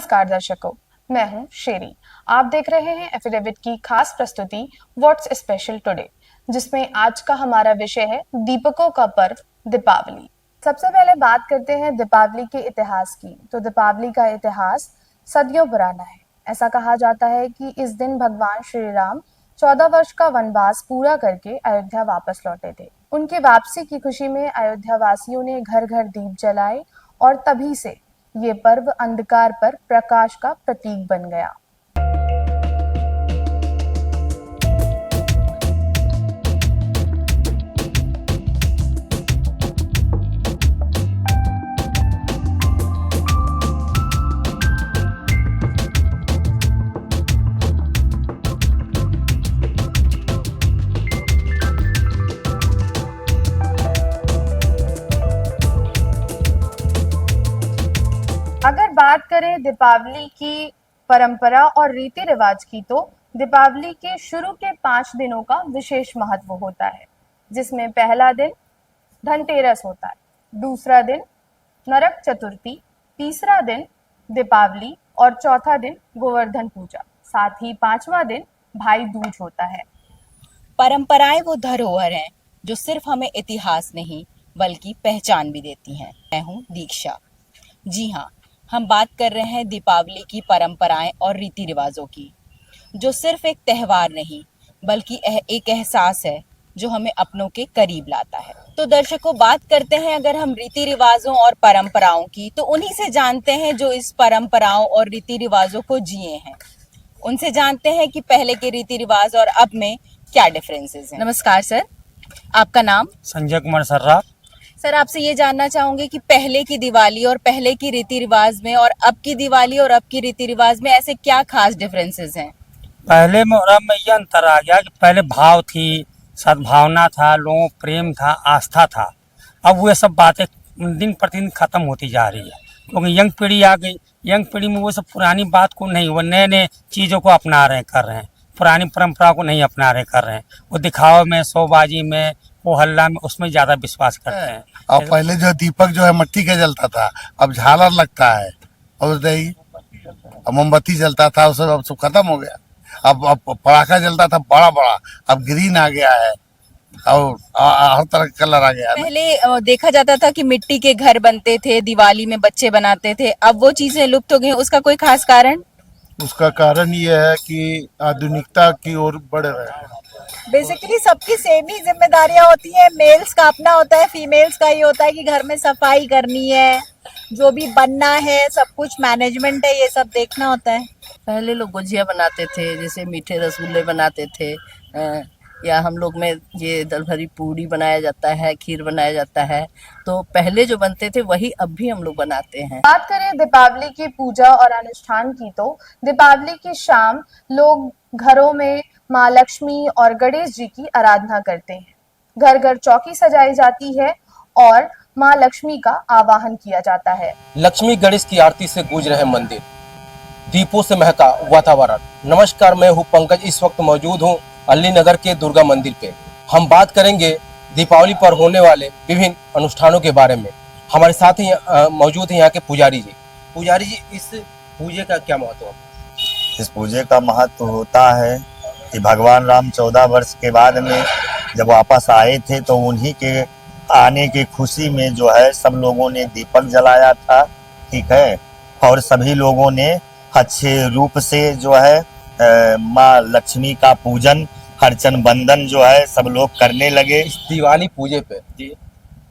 नमस्कार दर्शकों, मैं हूं शेरी। आप देख रहे हैं एफिडेविट की खास प्रस्तुति व्हाट्स स्पेशल टुडे, जिसमें आज का हमारा विषय है दीपकों का पर्व दीपावली। सबसे पहले बात करते हैं दीपावली के इतिहास की। तो दीपावली का इतिहास सदियों पुराना है। ऐसा कहा जाता है कि इस दिन भगवान श्री राम 14 वर्ष का वनवास पूरा करके अयोध्या वापस लौटे थे। उनकी वापसी की खुशी में अयोध्या वासियों ने घर घर दीप जलाए और तभी से ये पर्व अंधकार पर प्रकाश का प्रतीक बन गया। अगर बात करें दीपावली की परंपरा और रीति रिवाज की, तो दीपावली के शुरू के 5 दिनों का विशेष महत्व होता है, जिसमें पहला दिन धनतेरस होता है, दूसरा दिन नरक चतुर्थी, तीसरा दिन दीपावली और चौथा दिन गोवर्धन पूजा। साथ ही 5वां दिन भाई दूज होता है। परंपराएं वो धरोहर हैं जो सिर्फ हमें इतिहास नहीं बल्कि पहचान भी देती हैं। मैं हूँ दीक्षा। जी हाँ, हम बात कर रहे हैं दीपावली की परंपराएं और रीति रिवाजों की, जो सिर्फ एक त्योहार नहीं बल्कि एक एहसास है जो हमें अपनों के करीब लाता है। तो दर्शकों, बात करते हैं अगर हम रीति रिवाजों और परंपराओं की, तो उन्हीं से जानते हैं जो इस परंपराओं और रीति रिवाजों को जिए हैं। उनसे जानते हैं कि पहले के रीति रिवाज और अब में क्या डिफरेंसेस हैं। नमस्कार सर, आपका नाम? संजय कुमार सर्राफ। सर, आपसे ये जानना चाहूंगे कि पहले की दिवाली और पहले की रीति रिवाज में और अब की दिवाली और अब की रीति रिवाज में ऐसे क्या खास डिफरेंसेस हैं? पहले में और अब में ये अंतर आ गया कि पहले भाव थी, सद्भावना था, लोगों प्रेम था, आस्था था। अब वो सब बातें दिन प्रतिदिन खत्म होती जा रही है, क्योंकि यंग पीढ़ी आ गई। यंग पीढ़ी में वो सब पुरानी बात को नहीं, वो नए नए चीज़ों को अपना रहे कर रहे हैं, पुरानी परंपरा को नहीं अपना रहे कर रहे हैं। वो दिखावे में, शोबाजी में, वो हल्ला में, उसमें ज़्यादा विश्वास करते हैं। और पहले जो दीपक जो है मिट्टी का जलता था, अब झालर लगता है और दही अब मोमबत्ती जलता था, वो सब अब सब खत्म हो गया। अब पटाखा जलता था बड़ा बड़ा, अब ग्रीन आ गया है और हर तरह का कलर आ गया। पहले देखा जाता था कि मिट्टी के घर बनते थे, दिवाली में बच्चे बनाते थे, अब वो चीजें लुप्त हो गई। उसका कोई खास कारण? उसका कारण ये है कि आधुनिकता की ओर बढ़ रहे हैं। बेसिकली सबकी सेम ही जिम्मेदारियां होती है। मेल्स का अपना होता है, फीमेल्स का ये होता है कि घर में सफाई करनी है, जो भी बनना है, सब कुछ मैनेजमेंट है, ये सब देखना होता है। पहले लोग गुजिया बनाते थे, जैसे मीठे रसगुल्ले बनाते थे, या हम लोग में ये दल भरी पूड़ी बनाया जाता है, खीर बनाया जाता है। तो पहले जो बनते थे वही अब भी हम लोग बनाते हैं। बात करें दीपावली की पूजा और अनुष्ठान की, तो दीपावली की शाम लोग घरों में माँ लक्ष्मी और गणेश जी की आराधना करते हैं। घर घर चौकी सजाई जाती है और माँ लक्ष्मी का आवाहन किया जाता है। लक्ष्मी गणेश की आरती से गूंज रहे मंदिर, दीपों से महका वातावरण। नमस्कार, मैं हूँ पंकज। इस वक्त मौजूद हूँ अली नगर के दुर्गा मंदिर पे। हम बात करेंगे दीपावली पर होने वाले विभिन्न अनुष्ठानों के बारे में। हमारे साथ ही मौजूद है यहाँ के पुजारी जी। पुजारी जी, इस पूजे का क्या महत्व है? इस पूजे का महत्व होता है कि भगवान राम 14 वर्ष के बाद में जब वापस आए थे, तो उन्हीं के आने की खुशी में जो है सब लोगों ने दीपक जलाया था, ठीक है, और सभी लोगों ने अच्छे रूप से जो है माँ लक्ष्मी का पूजन, अर्चन, बंदन जो है सब लोग करने लगे। इस दिवाली पूजे पे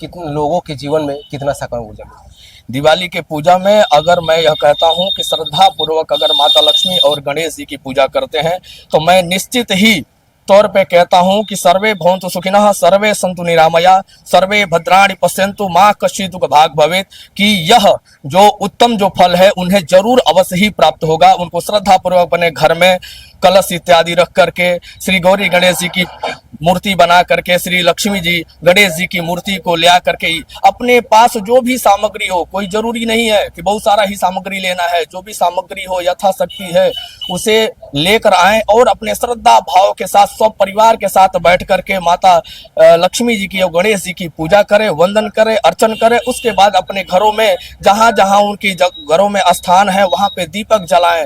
कितने लोगों के जीवन में कितना सकारात्मक ऊर्जा मिली? दिवाली के पूजा में अगर मैं यह कहता हूं कि श्रद्धा पूर्वक अगर माता लक्ष्मी और गणेश जी की पूजा करते हैं, तो मैं निश्चित ही तौर पे कहता हूं कि सर्वे भवन्तु सुखिनः, सर्वे सन्तु निरामया, सर्वे भद्राणि पश्यन्तु मां कश्चित् दुःख भाग् भवेत्, कि यह जो उत्तम जो फल है उन्हें जरूर अवश्य ही प्राप्त होगा। उनको श्रद्धा पूर्वक अपने घर में कलश इत्यादि रख करके श्री गौरी गणेश जी की मूर्ति बना करके श्री लक्ष्मी जी गणेश जी की मूर्ति को लिया करके ही अपने पास जो भी सामग्री हो, कोई जरूरी नहीं है कि बहुत सारा ही सामग्री लेना है, जो भी सामग्री हो यथाशक्ति है उसे लेकर आए और अपने श्रद्धा भाव के साथ सब परिवार के साथ बैठ करके माता लक्ष्मी जी की और गणेश जी की पूजा करें, वंदन करें, अर्चन करें। उसके बाद अपने घरों में जहां जहां उनकी घरों में स्थान है वहां पे दीपक जलाएं।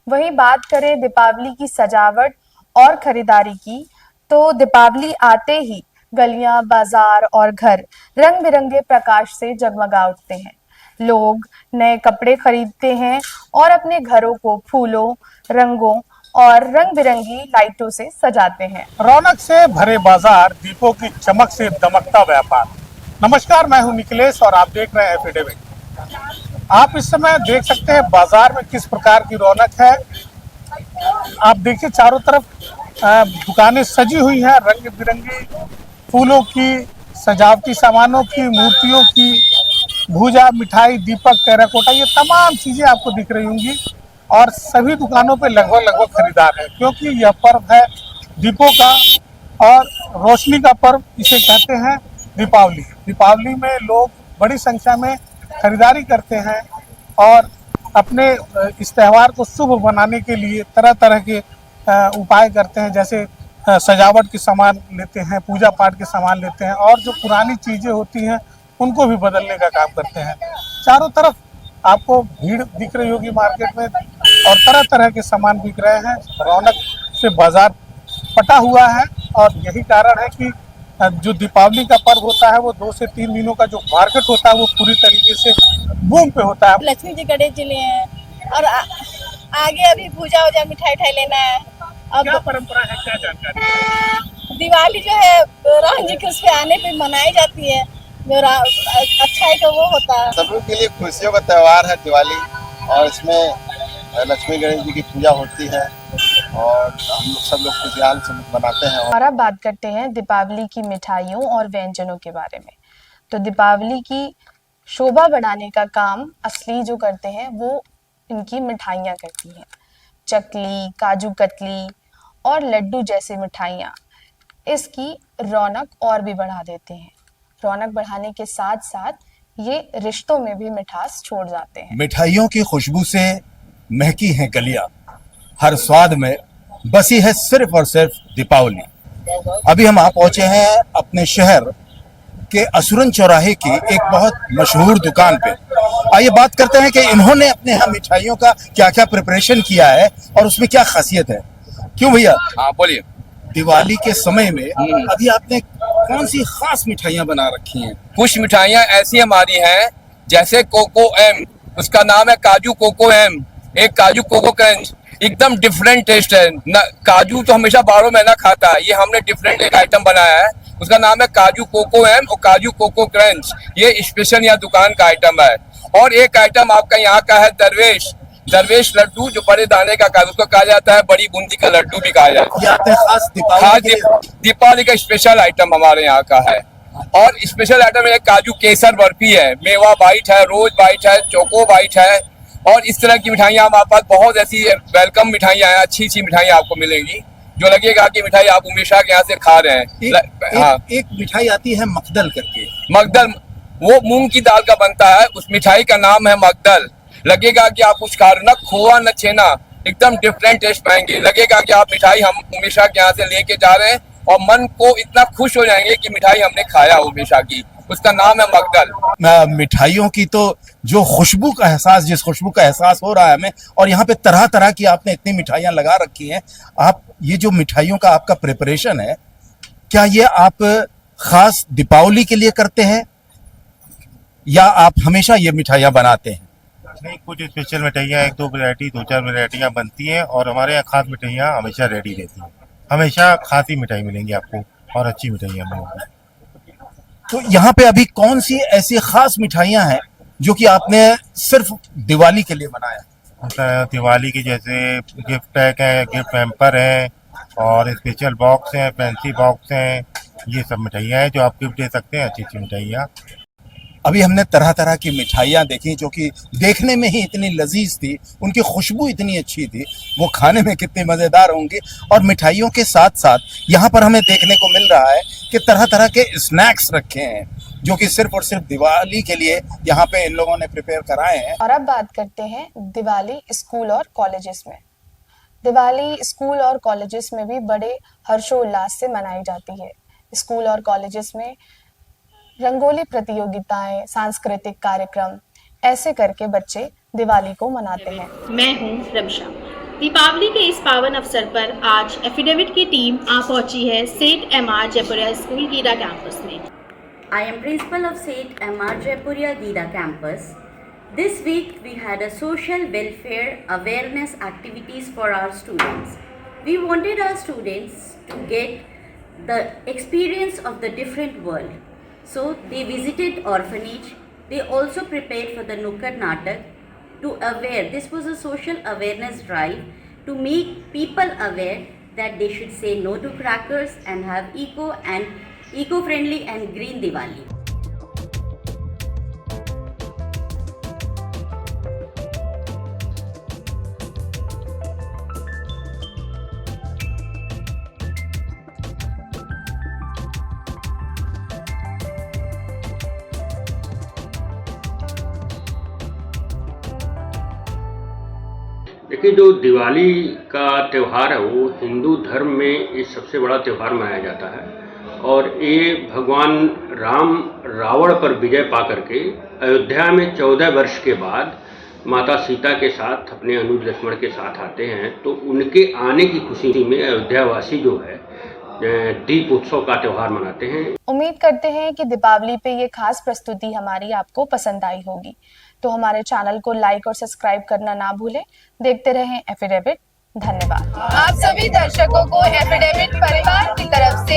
वहीं बात करें दीपावली की सजावट और खरीदारी की, तो दीपावली आते ही गलियां, बाजार और घर रंग बिरंगे प्रकाश से जगमगा उठते हैं। लोग नए कपड़े खरीदते हैं और अपने घरों को फूलों, रंगों और रंग बिरंगी लाइटों से सजाते हैं। रौनक से भरे बाजार, दीपों की चमक से दमकता व्यापार। नमस्कार, मैं हूं निखिलेश और आप देख रहे हैं एफिडेविट। आप इस समय देख सकते हैं बाजार में किस प्रकार की रौनक है। आप देखिए चारों तरफ दुकानें सजी हुई हैं, रंग बिरंगी फूलों की, सजावटी सामानों की, मूर्तियों की, भूजा, मिठाई, दीपक, टेराकोटा, ये तमाम चीजें आपको दिख रही होंगी और सभी दुकानों पे लगभग खरीदार है, क्योंकि यह पर्व है दीपों का और रोशनी का पर्व इसे कहते हैं दीपावली। दीपावली में लोग बड़ी संख्या में खरीदारी करते हैं और अपने इस त्यौहार को शुभ बनाने के लिए तरह तरह के उपाय करते हैं, जैसे सजावट के सामान लेते हैं, पूजा पाठ के सामान लेते हैं और जो पुरानी चीज़ें होती हैं उनको भी बदलने का काम करते हैं। चारों तरफ आपको भीड़ दिख रही होगी मार्केट में और तरह तरह के सामान बिक रहे हैं। रौनक से बाजार पटा हुआ है और यही कारण है कि जो दीपावली का पर्व होता है वो 2 से 3 दिनों का जो मार्केट होता है वो पूरी तरीके से बूम पे होता है। लक्ष्मी जी गणेश जी लिए हैं और आगे अभी पूजा वूजा मिठाई लेना है। अब क्या परंपरा है, क्या जानकारी है? दिवाली जो है राम जी के उस पे आने पे मनाई जाती है, जो अच्छाई का वो होता है। सभी के लिए खुशियों का त्यौहार है दिवाली और इसमें लक्ष्मी गणेश जी की पूजा होती है और हम लोग सब लोग खुशहाल से मनाते हैं। और अब बात करते हैं दीपावली की मिठाइयों और व्यंजनों के बारे में। तो दीपावली की शोभा बढ़ाने का काम असली जो करते हैं वो इनकी मिठाइयाँ करती हैं। चकली, काजू कतली और लड्डू जैसे मिठाइयाँ इसकी रौनक और भी बढ़ा देते हैं। रौनक बढ़ाने के साथ साथ ये रिश्तों में भी मिठास छोड़ जाते हैं। मिठाइयों की खुशबू से महकी हैं गलियां, हर स्वाद में बसी है सिर्फ और सिर्फ दीपावली। अभी हम आप पहुंचे हैं अपने शहर के असुरन चौराहे की एक बहुत मशहूर दुकान पे। आइए बात करते हैं कि इन्होंने अपने यहाँ मिठाइयों का क्या क्या प्रिपरेशन किया है और उसमें क्या खासियत है। क्यों भैया? हाँ बोलिए। दिवाली के समय में अभी आपने कौन सी खास मिठाइयाँ बना रखी हैं? कुछ मिठाइयाँ ऐसी हमारी हैं जैसे कोको एम, उसका नाम है काजू कोको एम, एक काजू कोको क्रंच, एकदम डिफरेंट टेस्ट है ना। काजू तो हमेशा 12 महीना खाता है, ये हमने डिफरेंट एक आइटम बनाया है, उसका नाम है काजू कोको एम और काजू कोको क्रंच। ये स्पेशल यहाँ दुकान का आइटम है। और एक आइटम आपका यहाँ का है दरवेश लड्डू, जो बड़े दाने का उसको कहा जाता है, बड़ी बूंदी का लड्डू भी कहा जाता है। दीपावली का स्पेशल आइटम हमारे यहाँ का है। और स्पेशल आइटम है काजू केसर बर्फी है, मेवा बाइट है, रोज बाइट है, चोको बाइट है और इस तरह की मिठाइयाँ हमारे पास बहुत ऐसी वेलकम मिठाइयाँ हैं। अच्छी मिठाइयाँ आपको मिलेंगी जो लगेगा कि मिठाई आप हमेशा के यहाँ से खा रहे हैं। एक मिठाई आती है मकदल करके। मकदल वो मूंग की दाल का बनता है, उस मिठाई का नाम है मकदल। लगेगा कि आप कुछ खा रहे, न खोआ न छेना, एकदम डिफरेंट टेस्ट पाएंगे। लगेगा कि आप मिठाई हम हमेशा के यहाँ से लेके जा रहे हैं और मन को इतना खुश हो जाएंगे कि मिठाई हमने खाया हमेशा की। उसका नाम है मकदल। मिठाइयों की तो जो खुशबू का एहसास, जिस खुशबू का एहसास हो रहा है हमें, और यहाँ पे तरह तरह की आपने इतनी मिठाइयाँ लगा रखी हैं। आप ये जो मिठाइयों का आपका प्रिपरेशन है, क्या ये आप खास दीपावली के लिए करते हैं या आप हमेशा ये मिठाइयाँ बनाते हैं? नहीं, कुछ स्पेशल मिठाइयाँ 1-2 वैरायटी 2-4 वैरायटियाँ बनती हैं और हमारे यहाँ खास मिठाइयाँ हमेशा रेडी रहती हैं। हमेशा खास ही मिठाई मिलेंगी आपको और अच्छी मिठाइयाँ मिलेंगी। तो यहाँ पे अभी कौन सी ऐसी खास मिठाइयाँ हैं जो कि आपने सिर्फ दिवाली के लिए बनाया? मतलब दिवाली की जैसे गिफ्ट पैक है, गिफ्ट पैम्पर है और स्पेशल बॉक्स है, फैंसी बॉक्स है, ये सब मिठाइयाँ हैं जो आप गिफ्ट दे सकते हैं। अच्छी अच्छी मिठाइयाँ। अभी हमने तरह तरह की मिठाइयाँ देखी जो कि देखने में ही इतनी लजीज थी, उनकी खुशबू इतनी अच्छी थी, वो खाने में कितनी मज़ेदार होंगी। और मिठाइयों के साथ साथ यहाँ पर हमें देखने को मिल रहा है कि तरह तरह के स्नैक्स रखे हैं जो कि सिर्फ और सिर्फ दिवाली के लिए यहाँ पे इन लोगों ने प्रिपेयर कराए हैं। और अब बात करते हैं दिवाली स्कूल और कॉलेजेस में। दिवाली स्कूल और कॉलेजेस में भी बड़े हर्षोल्लास से मनाई जाती है। स्कूल और कॉलेजेस में रंगोली प्रतियोगिताएं, सांस्कृतिक कार्यक्रम, ऐसे करके बच्चे दिवाली को मनाते हैं। मैं हूं रमशा। दीपावली के इस पावन अवसर पर आज एफिडेविट की टीम आ पहुंची है सेठ एमआर जयपुरिया स्कूल गीरा कैंपस में। I am principal of St. M.R. Jaipuria Gira campus. This week we had a social welfare awareness activities for our students. We wanted our students to get the experience of the different world. So they visited orphanage. They also prepared for the Nukkad Natak to aware. This was a social awareness drive to make people aware that they should say no to crackers and have eco-friendly and green Diwali. देखिए, जो दिवाली का त्यौहार है वो हिंदू धर्म में ये सबसे बड़ा त्यौहार मनाया जाता है और ये भगवान राम रावण पर विजय पा करके अयोध्या में 14 वर्ष के बाद माता सीता के साथ अपने अनुज लक्ष्मण के साथ आते हैं। तो उनके आने की खुशी में अयोध्यावासी जो है दीप उत्सव का त्यौहार मनाते हैं। उम्मीद करते हैं कि दीपावली पे ये खास प्रस्तुति हमारी आपको पसंद आई होगी। तो हमारे चैनल को लाइक और सब्सक्राइब करना ना भूलें। देखते रहें एफिडेविट। धन्यवाद। आप सभी दर्शकों को एफिडेविट परिवार की तरफ से